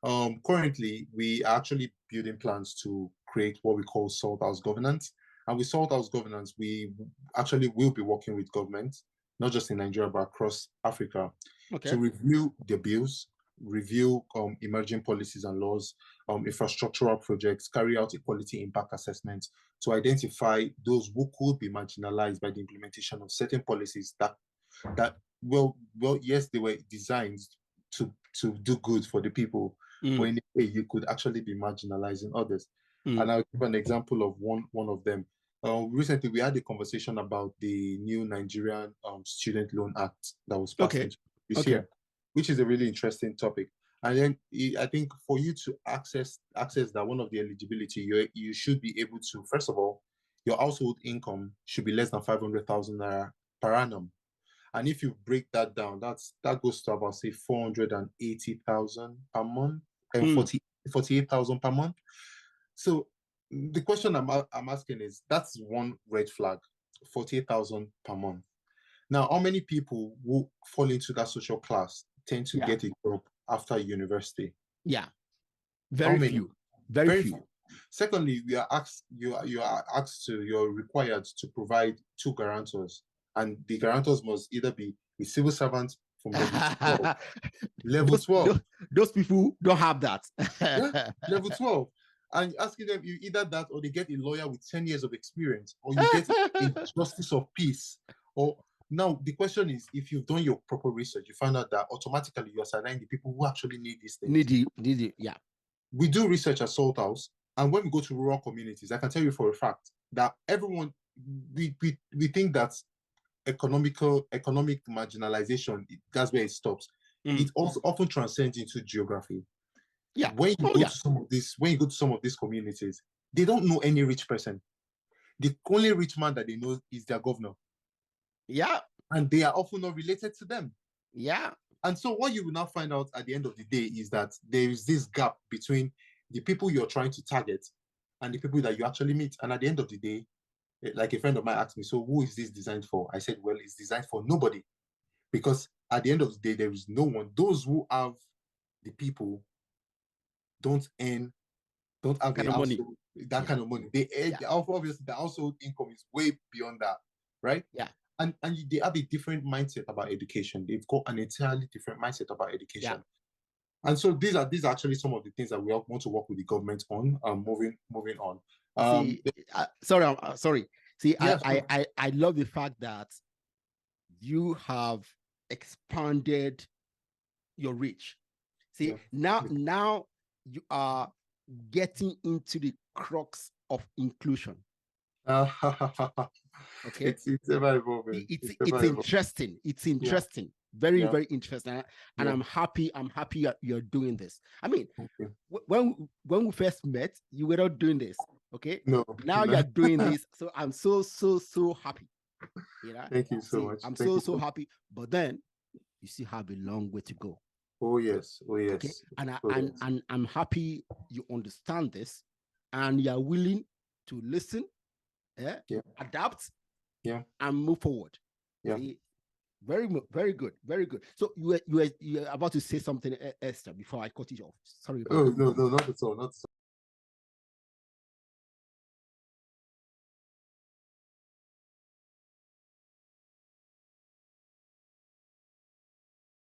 Currently, we are actually building plans to create what we call salt house governance. And with salt house governance, we actually will be working with governments, not just in Nigeria, but across Africa, to review the bills, review emerging policies and laws, infrastructural projects, carry out equality impact assessments to identify those who could be marginalized by the implementation of certain policies that yes, they were designed to do good for the people, but in a way you could actually be marginalizing others. And I'll give an example of one of them. Recently, we had a conversation about the new Nigerian Student Loan Act that was passed into this year, which is a really interesting topic. And then I think for you to access that, one of the eligibility, you should be able to, first of all, your household income should be less than 500,000 naira per annum. And if you break that down, that goes to about, say, 480,000 per month and 48,000 per month. So the question I'm asking is, that's one red flag, 48,000 per month. Now, how many people who fall into that social class tend to get a job after university? Yeah, very few. Very few. Secondly, you're required to provide 2 guarantors, and the guarantors must either be a civil servant from level 12. Those people don't have that. Level 12. And asking them, you either that or they get a lawyer with 10 years of experience, or you get a justice of peace. Or now the question is, if you've done your proper research, you find out that automatically you're assigning the people who actually need these things. Need it, yeah. We do research at Salt House, and when we go to rural communities, I can tell you for a fact that everyone, we think that economic marginalization, that's where it stops. It also often transcends into geography. Yeah. When you go to some of these communities, they don't know any rich person. The only rich man that they know is their governor. Yeah. And they are often not related to them. Yeah. And so what you will now find out at the end of the day is that there is this gap between the people you're trying to target and the people that you actually meet. And at the end of the day, like a friend of mine asked me, so who is this designed for? I said, well, it's designed for nobody. Because at the end of the day, there is no one. Those who have the people don't have that kind of money. Obviously, the household income is way beyond that, right? Yeah. And they have a different mindset about education. They've got an entirely different mindset about education. Yeah. And so these are actually some of the things that we want to work with the government on. Moving on. Sorry. See, yeah, I love the fact that you have expanded your reach. See, now you are getting into the crux of inclusion. Okay, it's ever evolving. It's interesting. It's interesting. Yeah. Very interesting. And I'm happy you're doing this. I mean, when we first met, you were not doing this. Okay. No. Now you're doing this. So I'm so happy. You know? Thank you so much. I'm so happy. But then you still have a long way to go. Oh yes. Okay? And I'm happy you understand this and you're willing to listen, adapt, and move forward. Yeah. Very good. So you were about to say something, Esther, before I cut it off. Sorry. No, not at all.